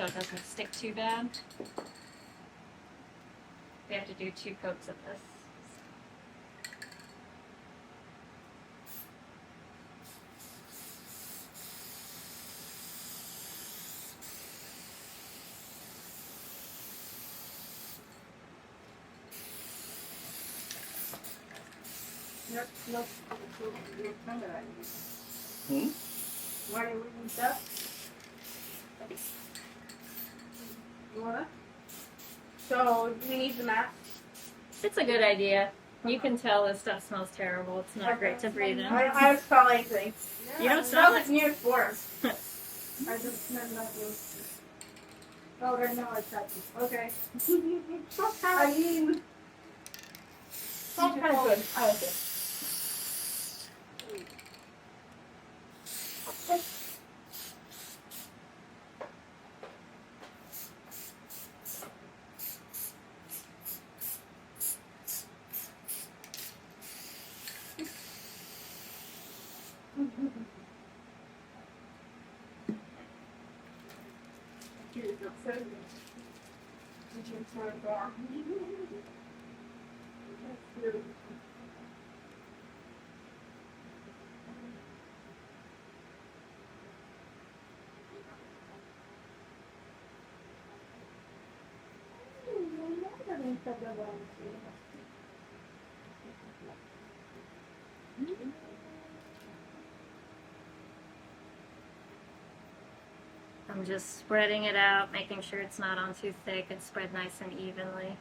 so it doesn't stick too bad. We have to do 2 coats of this. No, why do we need that? You wanna? So, do we need the mask? It's a good idea. You can tell this stuff smells terrible. It's not great to breathe in. I don't smell anything. You don't smell like it? near form. I just smell nothing. Oh, right now it's happy. Okay. I mean, smells kind of good. I like it. I'm just spreading it out, making sure it's not on too thick and spread nice and evenly.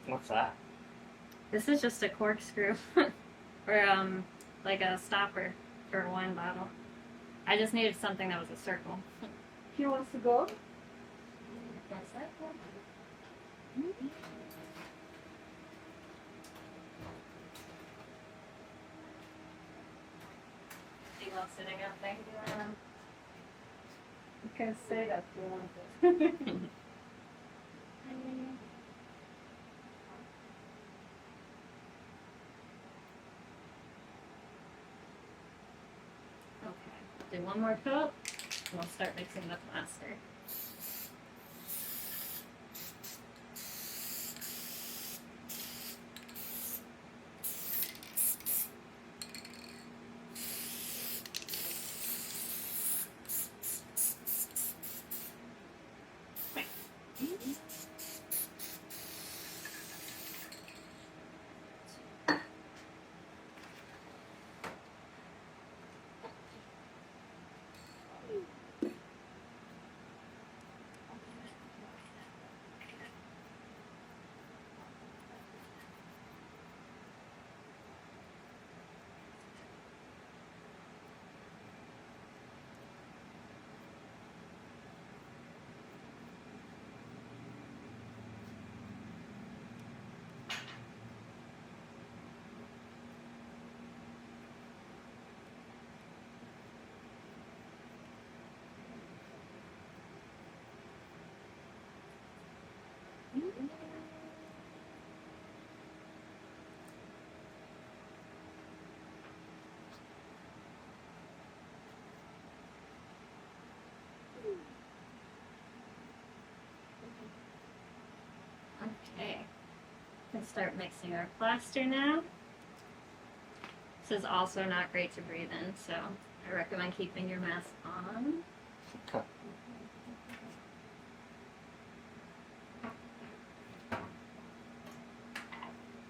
What's that? This is just a corkscrew, or like a stopper for a wine bottle. I just needed something that was a circle. He wants to go? That's that. You love sitting up there. You can say that if you want to. Okay, do one more coat, and we'll start mixing the plaster. Okay, let's start mixing our plaster now. This is also not great to breathe in, so I recommend keeping your mask on. Okay.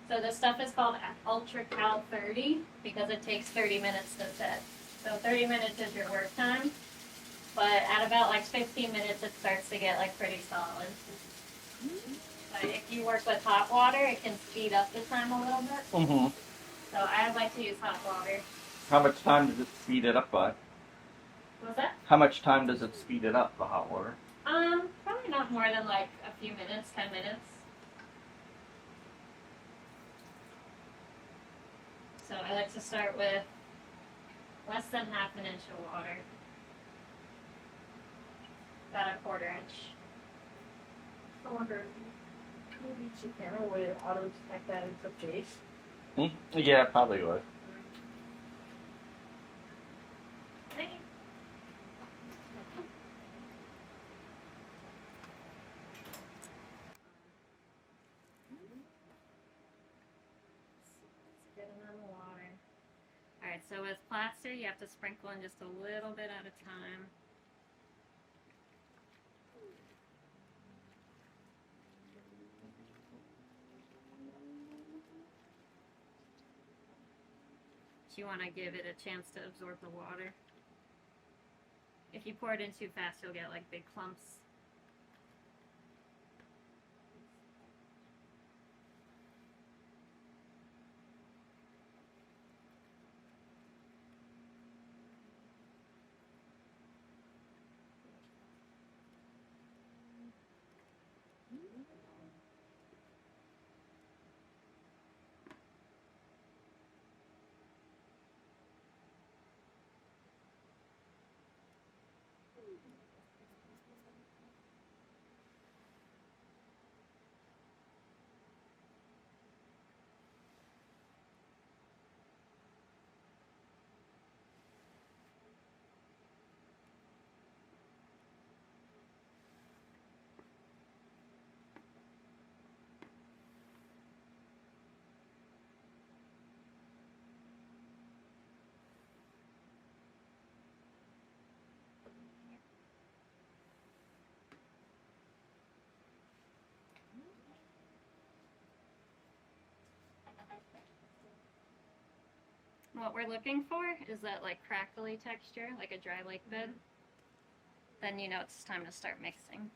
So this stuff is called Ultra Cal 30 because it takes 30 minutes to set. So 30 minutes is your work time, but at about like 15 minutes it starts to get like pretty solid. But if you work with hot water, it can speed up the time a little bit. Mm-hmm. So I like to use hot water. How much time does it speed it up by? What's that? How much time does it speed it up, the hot water? Probably not more than like a few minutes, 10 minutes. So I like to start with less than half an inch of water. About a quarter inch. I wonder, maybe she can a way to auto detect that it's a face. Yeah, probably would. Good amount of water. Alright, so with plaster, you have to sprinkle in just a little bit at a time. You want to give it a chance to absorb the water. If you pour it in too fast, you'll get like big clumps. What we're looking for is that like crackly texture, like a dry lake bed. Then you know it's time to start mixing.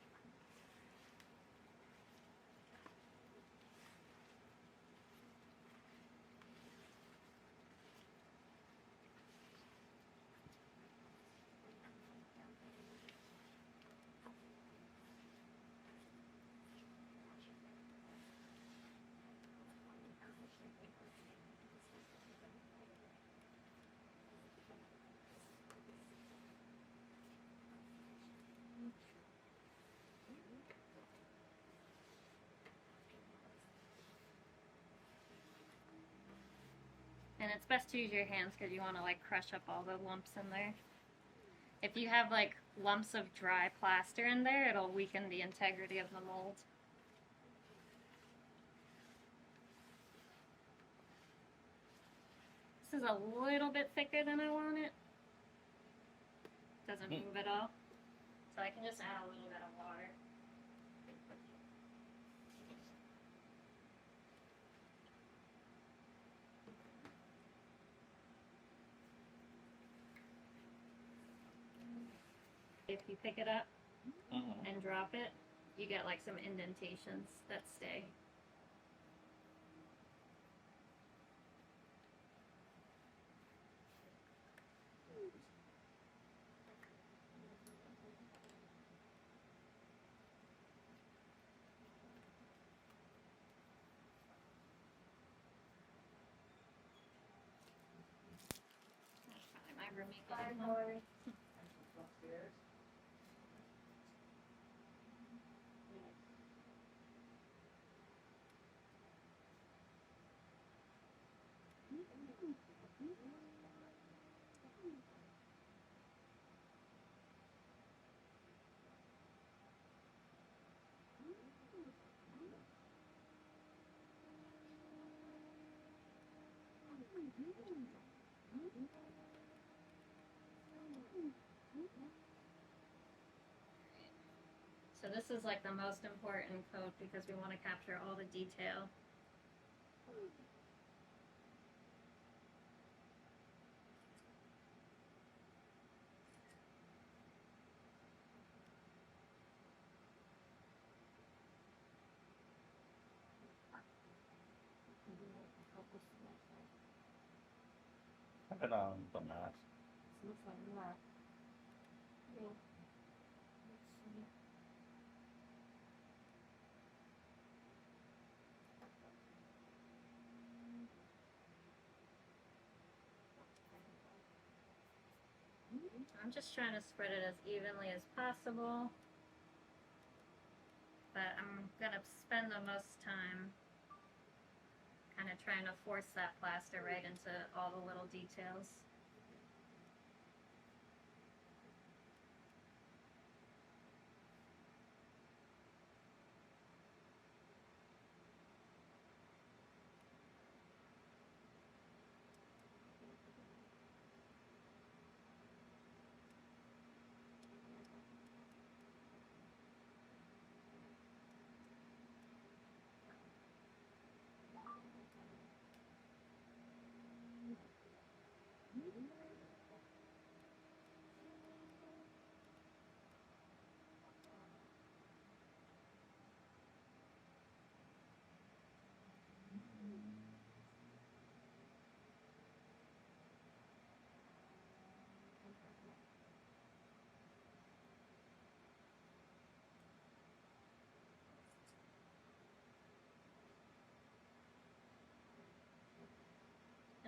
And it's best to use your hands because you want to like crush up all the lumps in there. If you have like lumps of dry plaster in there, it'll weaken the integrity of the mold. This is a little bit thicker than I want it. Doesn't move at all. So I can just add a little bit of water. If you pick it up and drop it, you get like some indentations that stay. That's probably my roommate getting home. So this is like the most important coat because we want to capture all the detail. Put on the mask. Looks like that. Yeah. I'm just trying to spread it as evenly as possible. But I'm gonna spend the most time kind of trying to force that plaster right into all the little details.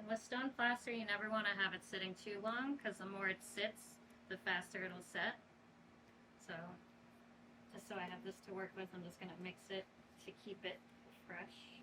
And with stone plaster, you never want to have it sitting too long because the more it sits, the faster it'll set. So, just so I have this to work with, I'm just going to mix it to keep it fresh.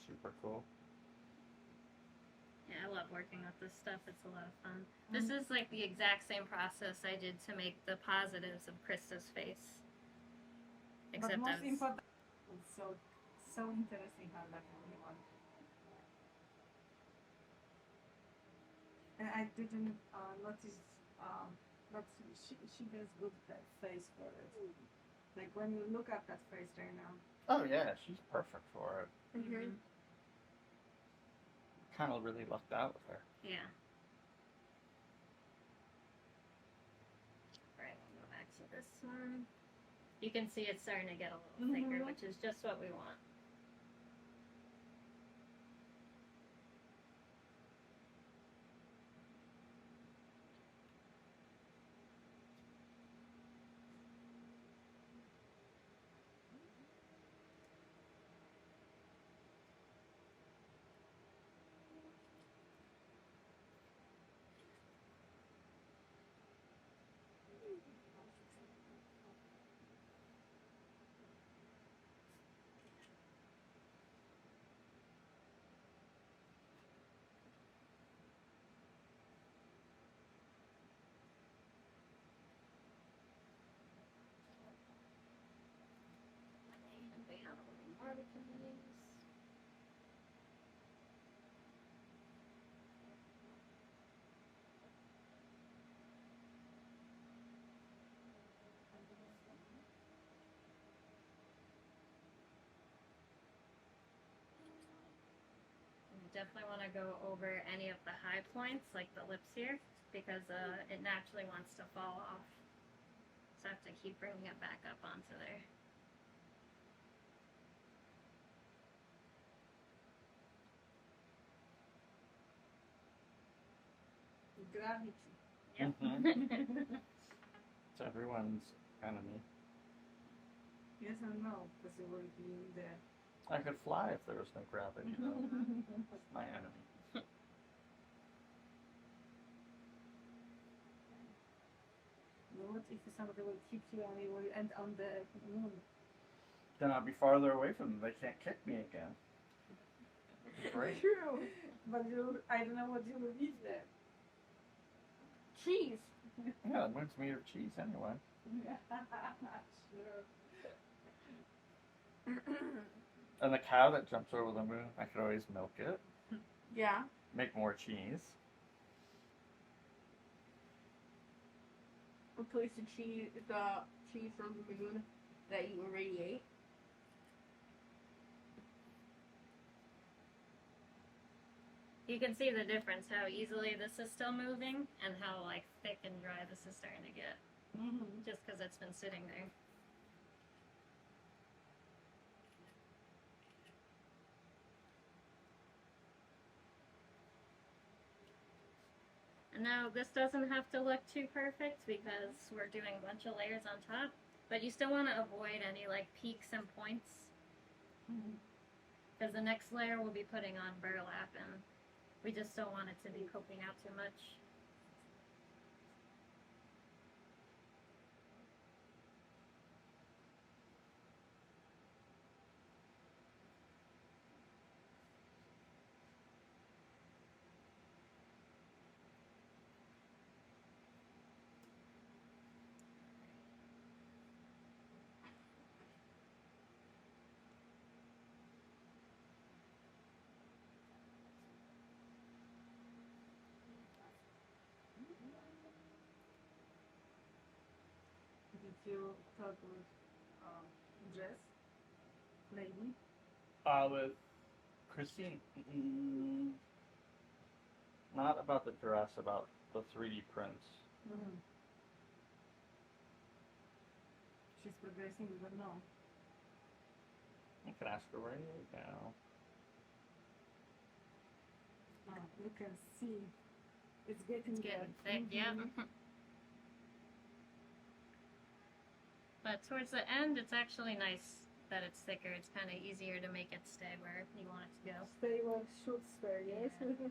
Super cool. Yeah, I love working with this stuff. It's a lot of fun. This is like the exact same process I did to make the positives of Krista's face. But Except I most was, important, it's so interesting how that one. And I didn't notice but she does good that face for it. Like when you look at that face right now. Oh yeah, she's perfect for it. Mhm. Kind of really lucked out with her. Yeah. Alright, we'll go back to this one. You can see it's starting to get a little thicker, which is just what we want. definitely want to go over any of the high points, like the lips here, because it naturally wants to fall off. So I have to keep bringing it back up onto there. Gravity. Yep. It's everyone's enemy. Yes and no, because it will be there. I could fly if there was no gravity. That's my enemy. What if somebody will keep you and you will end on the moon? Then I'll be farther away from them. They can't kick me again. Great. True. But I don't know what you will eat there. Cheese. Yeah, the moon's made of cheese anyway. Sure. And the cow that jumps over the moon, I could always milk it, Yeah. make more cheese. Replace the cheese from the moon that you already ate. You can see the difference, how easily this is still moving and how like thick and dry this is starting to get. Mm-hmm. Just because it's been sitting there. And now this doesn't have to look too perfect because we're doing a bunch of layers on top, but you still want to avoid any like peaks and points because the next layer we'll be putting on burlap and we just don't want it to be poking out too much. Did you talk with Jess, lady? With Christine, not about the dress, about the 3D prints. Mm-hmm. She's progressing, we don't know. You can ask her right now. Oh, you can see it's getting It's getting thick, yeah. But towards the end, it's actually nice that it's thicker. It's kind of easier to make it stay where you want it to go. Stay where should stay, yes? Yeah.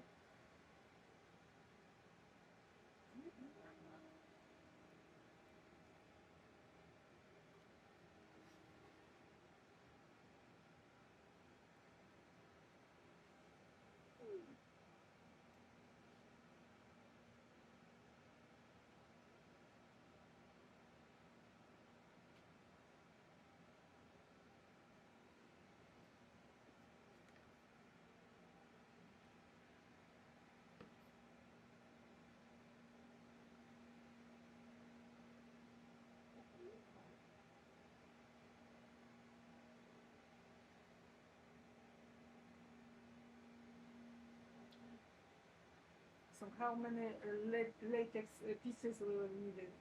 So how many latex pieces we will need it?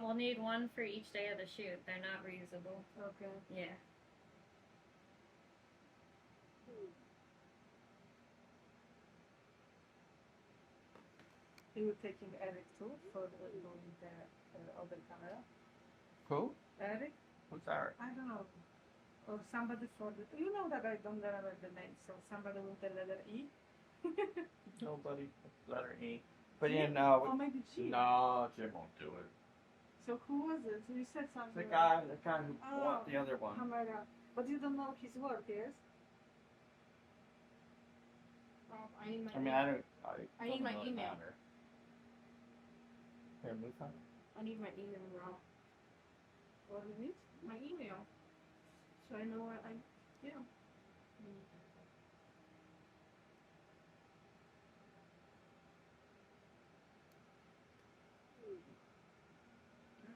We'll need one for each day of the shoot. They're not reusable. Okay. Yeah. You were taking Eric too for doing the other camera? Who? Eric? Who's Eric? I don't know. Or somebody for the... You know that I don't remember the name, so somebody with the letter E? Nobody. Letter E. But yeah, Or no. maybe G. No, Jim won't do it. So who was it? You said something. The guy who Oh. bought the other one. Camera. But you don't know his work, yes? I need my I mean, I don't need my really email. matter. Here, move on. I need my email now. What do you need? My email. So I know what I do.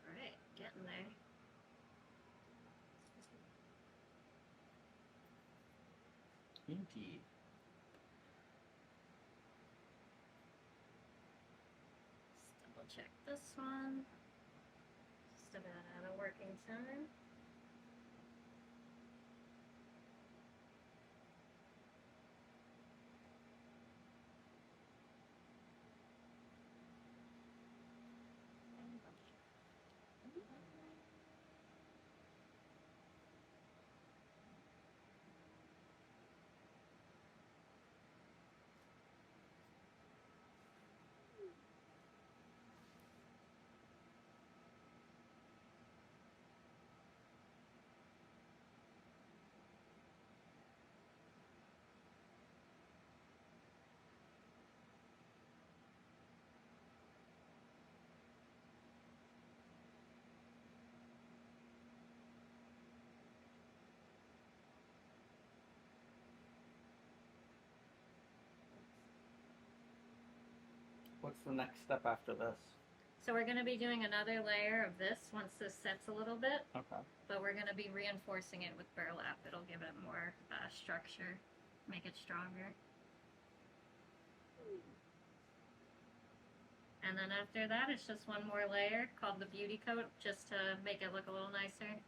Alright, getting there. Indeed. check this one. Just about out of working time. What's the next step after this? So we're going to be doing another layer of this once this sets a little bit, Okay. but we're going to be reinforcing it with burlap. It'll give it more structure, make it stronger. And then after that, it's just one more layer called the beauty coat, just to make it look a little nicer.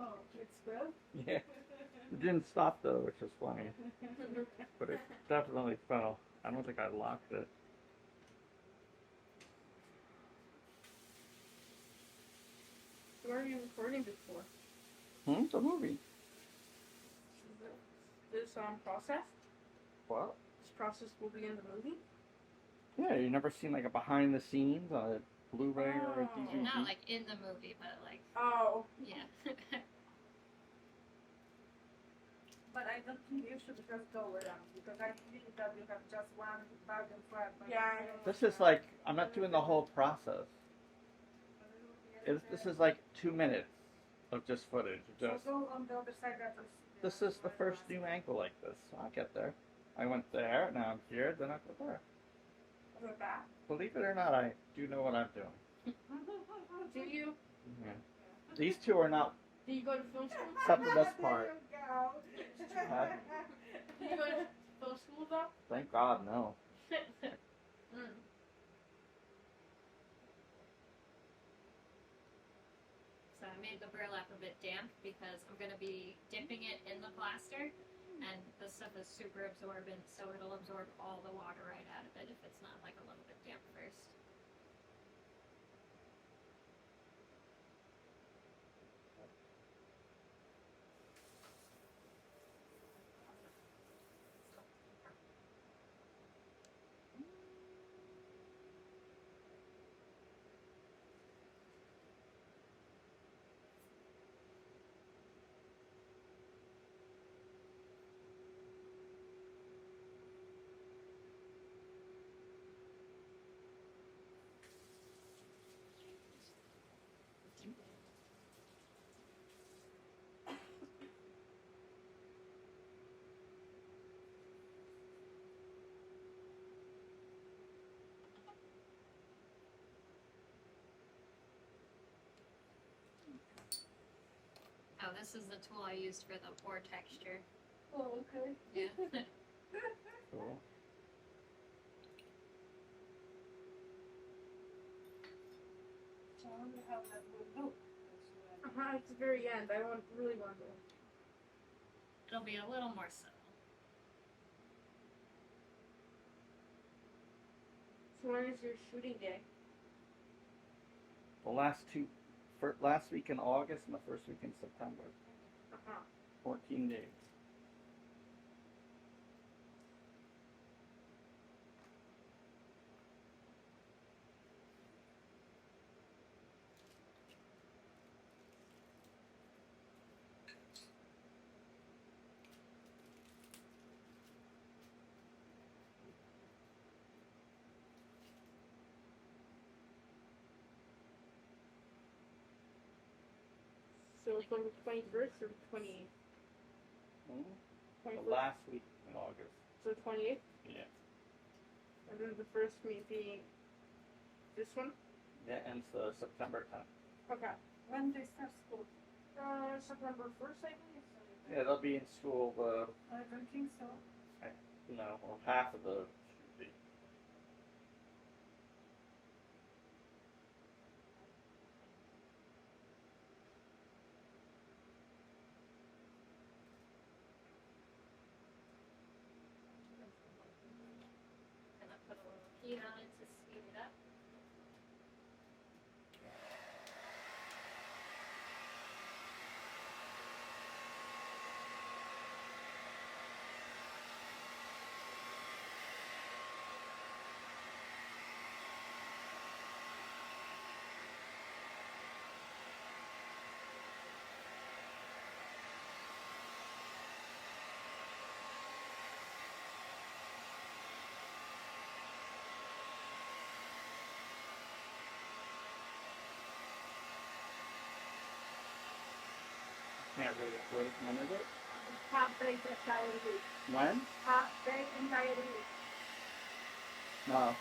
Oh, it's good? Yeah. It didn't stop though, which is funny. But it definitely fell. I don't think I locked it. What are you recording this for? It's a movie. This process? What? This process will be in the movie? Yeah, you never seen like a behind the scenes on a Blu-ray or a Oh. DVD? Not like in the movie, but like, Oh. yeah. But I I don't think you should just go around because I think that you have just one bathroom flat. Yeah, I know. This is like, I'm not doing the whole process. This is like 2 minutes of just footage. Just So go on the other side that is. this is the first new angle like this. I'll get there. I went there, now I'm here, then I'll go there. Is it that? Believe it or not, I do know what I'm doing. Do you? Yeah. These two are not, Do you go to film school? except for this part. Huh? Do you go to film school though? Thank God, no. Mm. So I made the burlap a bit damp because I'm going to be dipping it in the plaster, and this stuff is super absorbent, so it'll absorb all the water right out of it if it's not like a little bit damp first. Oh, this is the tool I used for the pour texture. Oh, okay. Yeah. Cool. So I wonder how that will look. At the very end. I really want to. It'll be a little more subtle. So when is your shooting day? The last week in August and the first week in September. 14 days. So it's on the 21st or 28th? The 21st? last week in August. So 28th? Yeah. And then the first meet being this one? That ends September 10th. Okay. When they start school? September 1st, I think. Yeah, they'll be in school, I don't think so. or half of the should be. And I put a little heat on it to speed it up. Can't really wait a minute. Half baked entire week. When? Half baked entire week. No.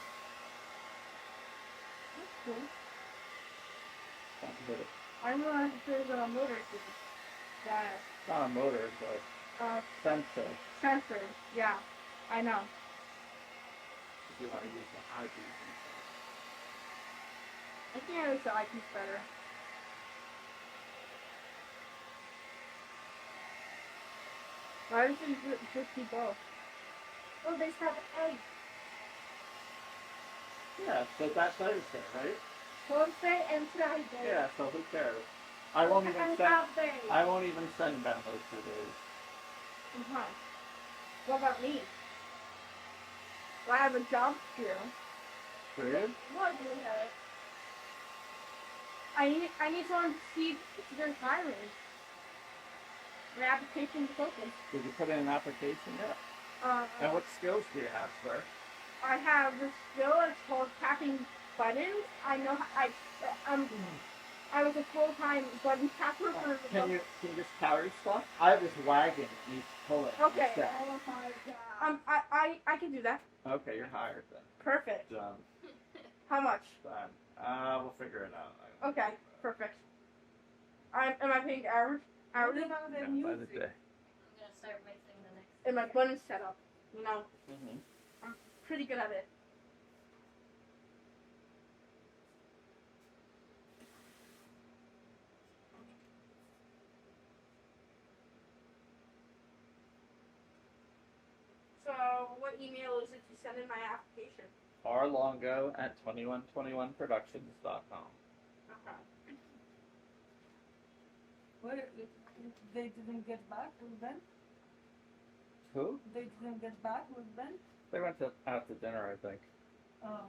That's cool. Can't hit it. I realized there's a motor to this. That It's not a motor, but sensor. sensor. Yeah, I know. If you want to use the high beam. I think I use the eyepiece better. Why does it just keep both? Oh, they have eggs. Yeah, so that's Thursday, right? Thursday and Friday. Yeah, so who cares? I won't even And send. Saturday. I won't even send Ben those 2 days. Uh-huh. What about me? Do I have a job here? Period. What do you have? I need someone to see if there's hiring. My application is open. Did you put in an application yet? And what skills do you have, sir? I have this skill. It's called tapping buttons. I know. I was a full-time button tapper for. Can you just carry stuff? I have this wagon that needs pulling. Okay. instead. Oh my god. I can do that. Okay, you're hired then. Perfect. Done. How much? Done. We'll figure it out. Okay. Perfect. Am I paying hourly? Hourly? Yeah, by the day. I'm gonna start mixing the next. And my button set up. You know, Mm-hmm. I'm pretty good at it. So, what email is it to send in my application? rlongo@2121productions.com. Okay. Well, they didn't get back with Ben? Who? They didn't get back with Ben? They went out to dinner, I think. Oh.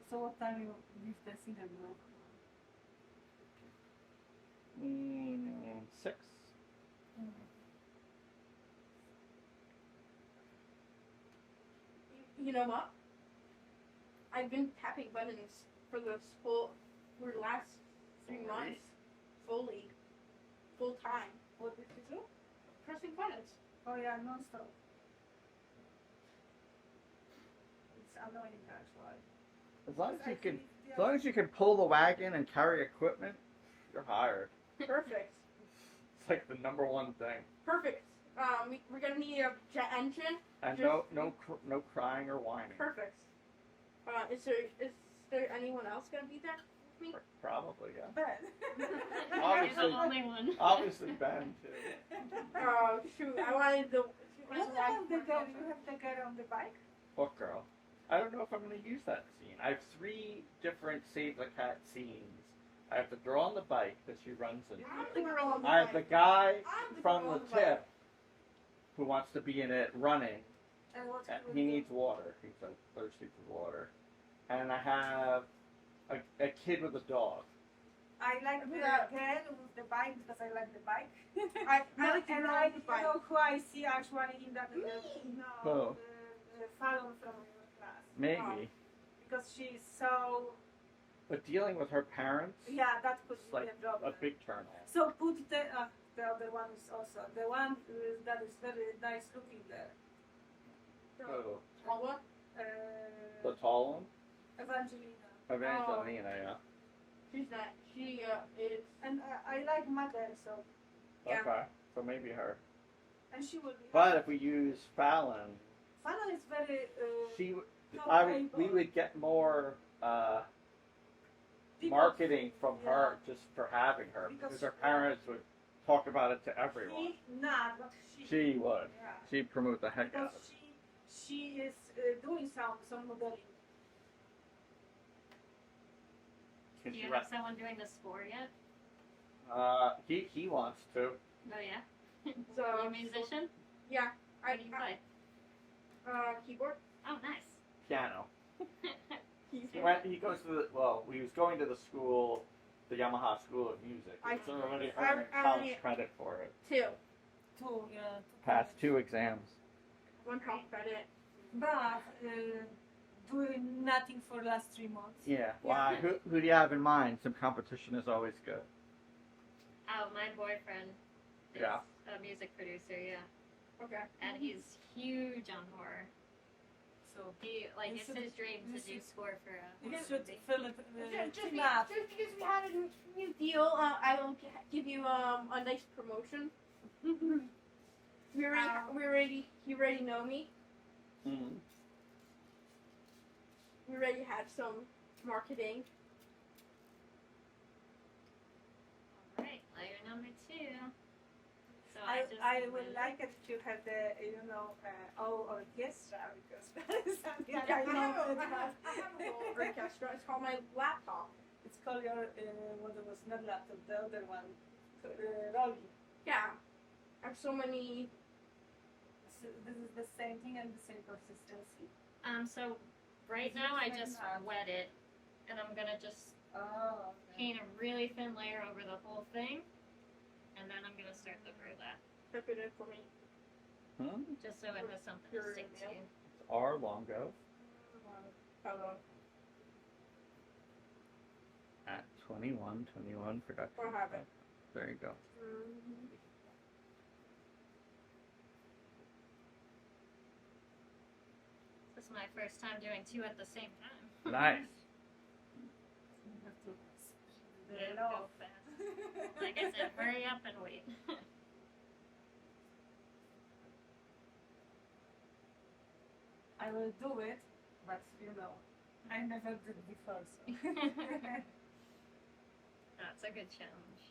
So what time you leave this interview? 6. You know what? I've been tapping buttons for the last 3 months. Fully. Full time. What did you do? Pressing buttons. Oh yeah, non-stop. It's annoying actually. As long as you can, Yeah. as long as you can pull the wagon and carry equipment, you're hired. Perfect. It's like the number one thing. Perfect. We're gonna need a jet engine. And no crying or whining. Perfect. Is there anyone else gonna be there with me? Probably, yeah. Ben. You're Obviously. the only one. Obviously, Ben too. Oh shoot! I wanted the. What about the girl? You have the girl on the bike? What girl? I don't know if I'm going to use that scene. I have 3 different Save the Cat scenes. I have the girl on the bike that she runs into. I'm the girl on the I have the bike. guy I'm the from girl the on bike. tip who wants to be in it running. And what And you he will do? needs water. He's like thirsty for water. And I have a kid with a dog. I like the Yeah. girl with the bike because I like the bike. I No, like the and girl I on the bike. know who I see actually in that Who? Fallon from your class. Maybe. Because she's so But dealing with her parents, that could it's be like a problem. a big turn off. So put the other one is also the one that is very nice looking there. Oh, Tall one? the tall one? Evangelina. Evangelina, yeah. She's not. She is. And I like mother, so Yeah. Okay. So maybe her. and she will be. But if we use Fallon, Fallon is very. she would. Top We able. would get more People- marketing from yeah. her just for having her Because because her parents would talk about it to everyone. She not, but she. She would. Yeah. She'd promote the heck out of Because it. she is doing some modeling. Can Do she you ra- have someone doing the score yet? he wants to. Oh yeah. So You a musician? yeah. What do you play? Keyboard. Oh, nice. Piano. He goes to he was going to the school, the Yamaha School of Music. I- He's already I- earning I college already- credit for it. 2. Two, yeah. Passed 2 exams. 1 college credit. But doing nothing for last 3 months. Yeah. Why? Who do you have in mind? Some competition is always good. Oh, my boyfriend is Yeah. a music producer, yeah. Okay. And he's huge on horror. So He, You it's should- his dream you to do should- score for a you horror should movie. fill it Just team up. because we had a new deal, I will give you a nice promotion. You already know me. Mm-hmm. We already have some marketing. Alright, layer number 2. So I would like it to have the all orchestra because that is something Yeah, I I know. have a whole orchestra. It's called my laptop. It's called your what was not laptop, the other one, Rolly. Yeah. I have so many. So this is the same thing and the same consistency. So right Is now it I like just that? wet it, and I'm gonna just Oh, okay. Paint a really thin layer over the whole thing, and then I'm gonna start the burlap, Repeat it for me. just so it has something to stick to. It's R Longo How long? at 2121 production. Or have it. There you go. This is my first time doing two at the same time. Nice. You have to speed Yeah, it go off. fast. Like I said, hurry up and wait. I will do it, but I never did before, so. That's a good challenge.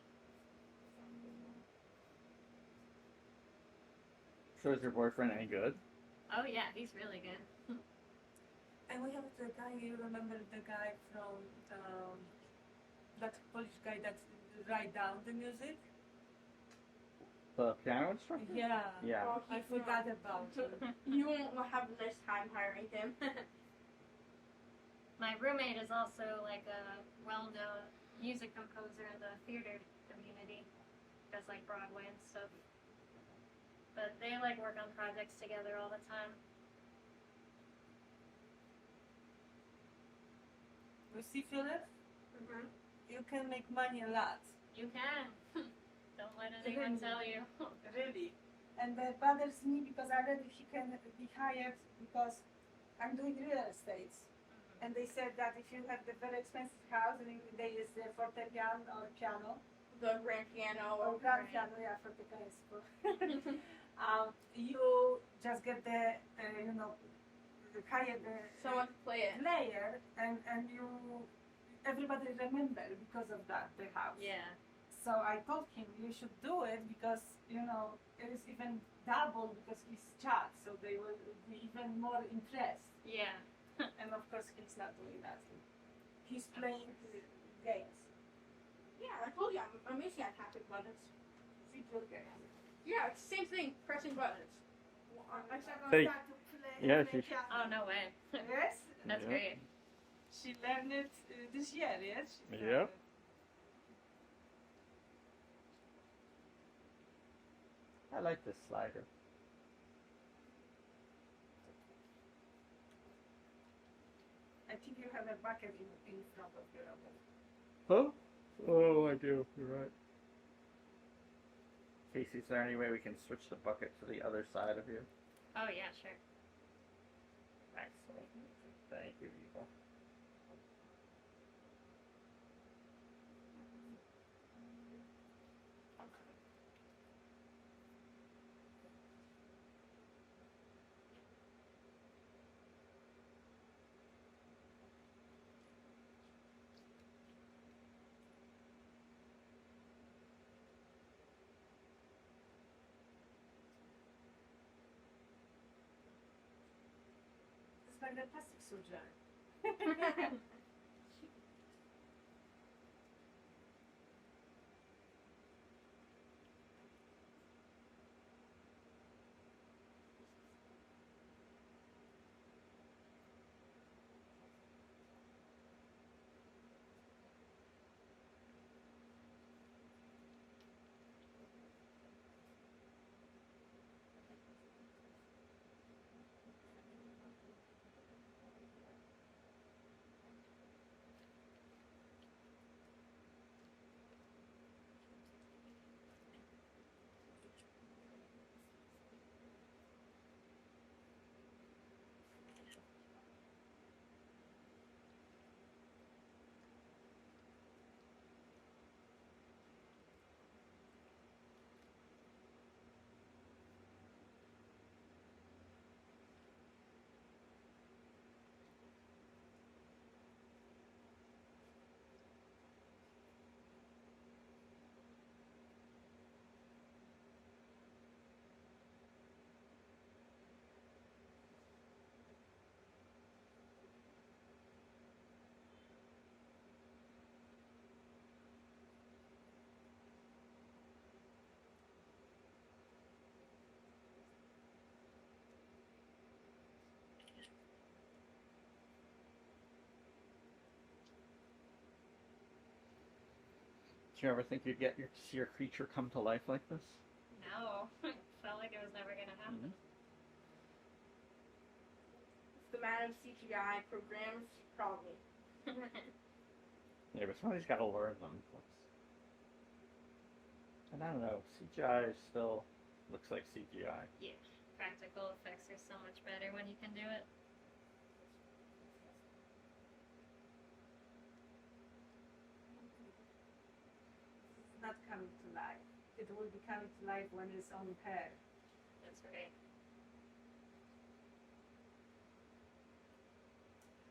So is your boyfriend any good? Oh yeah, he's really good. And we have the guy, you remember the guy from that Polish guy that write down the music? The piano instructor? Yeah. Yeah. Oh, I he's forgot not. about him. You won't have a nice time hiring him. My roommate is also like a well-known music composer in the theater community. Does like Broadway and stuff. But they like work on projects together all the time. You see, Philip? Mhm. You can make money a lot. You can. Don't let anyone tell you. Really. And that bothers me because already he can be hired because I'm doing real estate. And they said that if you have the very expensive house and they use the fortepiano or piano, The grand piano or or grand piano, yeah, fortepiano is cool. You just get the, hire the someone to play it. player and everybody remember because of that, the house. Yeah. So I told him you should do it because it is even double because he's chat, so they will be even more impressed. Yeah. And of course he's not doing that. He's playing games, Yeah, I told you I'm amazing at tapping buttons. video games. Yeah, it's the same thing, pressing buttons. I said Hey. start to play. Yes, play you- piano. Oh no way. Yes, That's Yeah. great. she learned it this year. Yes. She Yep. learned it. I like this slider. I think you have a bucket in front of your oven. Huh? Oh, I do. You're right. Casey, is there any way we can switch the bucket to the other side of you? Oh yeah, sure. Excellent. Thank you, Eva. It's like the plastic surgery. Did you ever think you'd get see your creature come to life like this? No, felt like it was never gonna happen. It's the man of CGI programs, probably. Yeah, but somebody's got to learn them. And I don't know, CGI still looks like CGI. Yeah, practical effects are so much better when you can do it. It's not coming to life. It will be coming to life when it's on hair. That's right.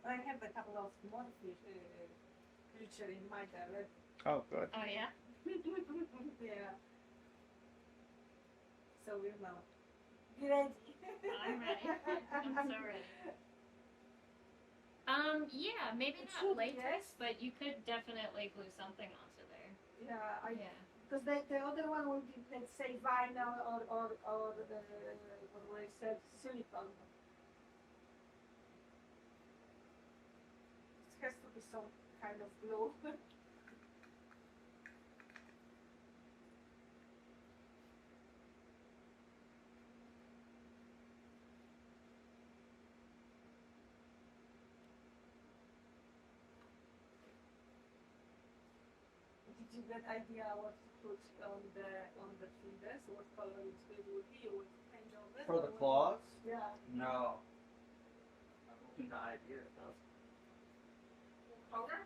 I have a couple of more creature in my direct. Oh, good. Oh yeah. Yeah. So you know. Be ready. I'm ready. I'm so ready. Yeah, maybe It not should, latex, yes. but you could definitely glue something onto there. Yeah, Yeah. because the other one would be, let's say, vinyl or what do I said, silicone. It has to be some kind of glue. Did you get idea what to put on the fingers? What color it would be? You would change all this? For the claws? Yeah. No. The idea though. Color?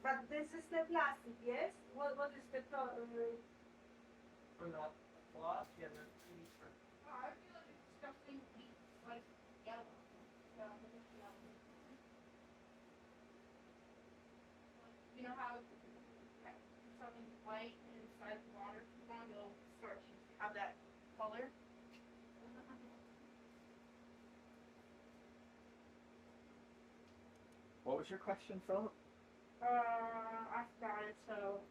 But this is the plastic, yes? What is the color? For the claws, yeah, the teeth. I feel like it's something like yellow. You know how something white inside the water too long, it'll start to have that color. What was your question, Philip? I forgot it, so.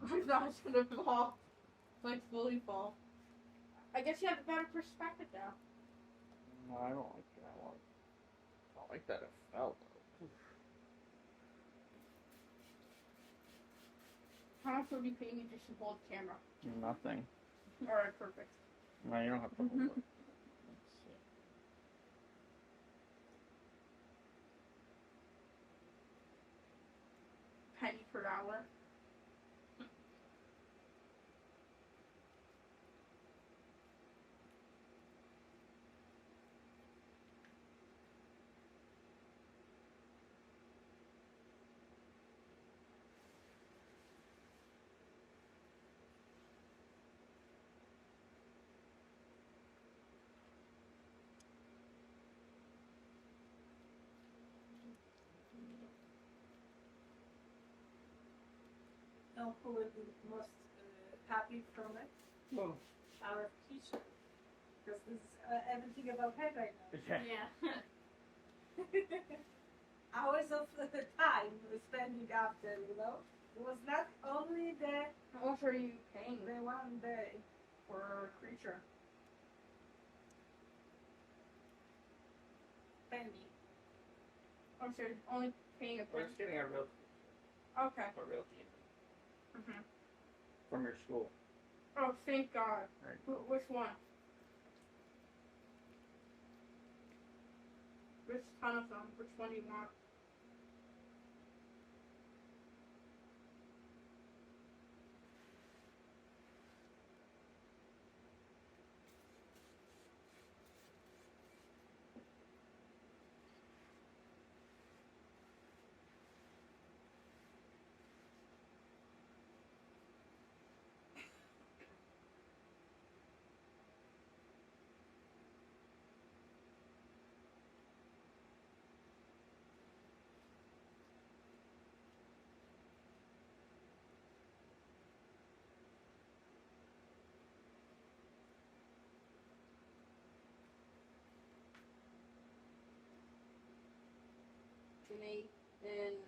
I thought it's gonna fall. Like, fully fall. I guess you have a better perspective now. No, I don't like that. I don't like that it fell. How much would you pay me just to hold the camera? Nothing. Alright, perfect. No, you don't have to hold it. Let's see. Penny per hour. Know who will be most happy from it? Oh. Our teacher. Because this is everything about her right now. Yeah. Hours of time we're spending after, you know. It was not only How much are you paying the one day. for a creature? Penny. Oh, so you're only paying a We're penny? just getting a real Okay. team Mm-hmm. from your school. Oh, thank God. Right. Which one? There's a ton of them. Which one do you want? Janae and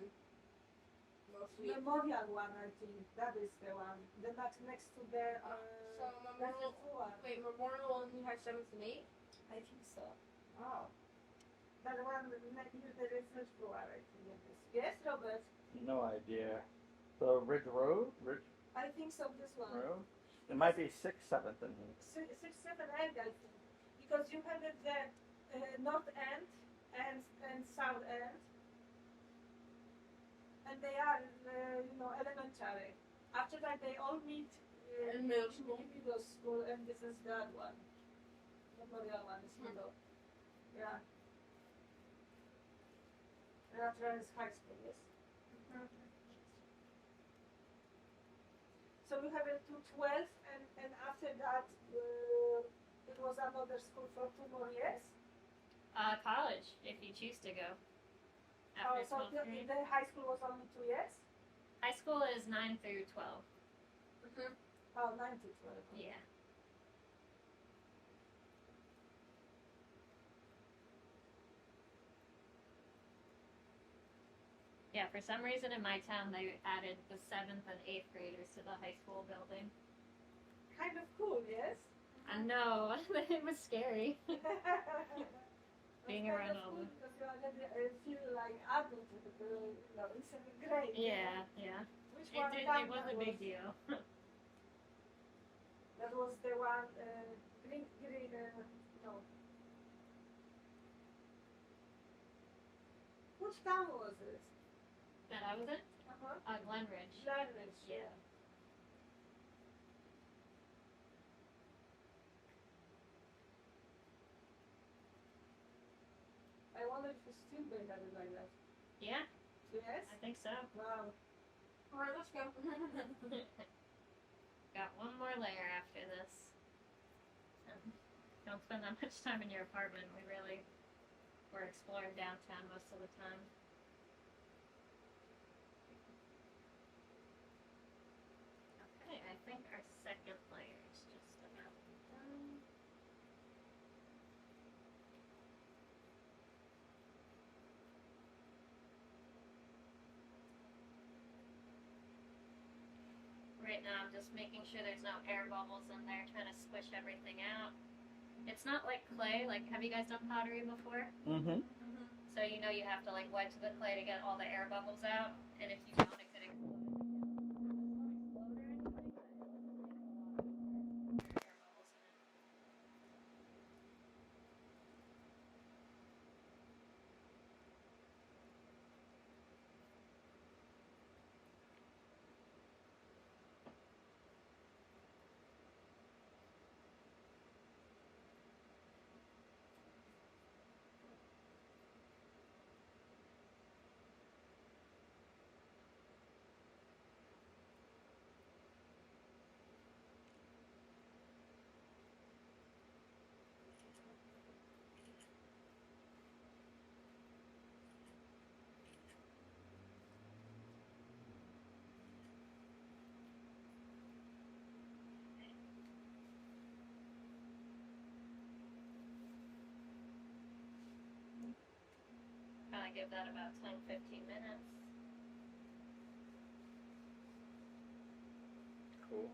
mostly. Memorial one, I think. That is the one. The next to the So Memorial. one. Wait, Memorial only has 7th and 8th? I think so. Oh. that one near the research floor, I think it is. Yes, Robert? No idea. The Ridge Road? Ridge I think so, this one. Road? It might be 6th, 7th, and 6, 7, 8, I think. Because you have it the north end and south end. And they are, elementary. After that, they all meet In middle school. Middle school, and this is that one. Memorial one is middle. Yeah. And after that is high school, yes. So we have it to 12, and after that, it was another school for 2 more years. College, if you choose to go. Oh, After so 12th grade. the high school was only 2 years? High school is 9 through 12. Oh, 9 to 12. Yeah. Yeah, for some reason in my town they added the 7th and 8th graders to the high school building. Kind of cool, yes? I know, it was scary. Being It's around kind of all cool the- because you already feel like adult, in 7th grade. Yeah, yeah. Which It, one did, camp it was that a big deal. That was the one, green, no. Which town was it? That I was in? Uh-huh. Glenridge. Glenridge, Yeah. I wonder if you still doing that like that. Yeah, Yes? I think so. Wow. Alright, let's go. Got one more layer after this. Don't spend that much time in your apartment. We really were exploring downtown most of the time. Okay, I think our second layer is just about done. Right now I'm just making sure there's no air bubbles in there, trying to squish everything out. It's not like clay, like have you guys done pottery before? Mm-hmm. So you know you have to like wedge the clay to get all the air bubbles out, and if you don't, it could explode. Air bubbles in it. Probably give that about 10-15 minutes. Cool.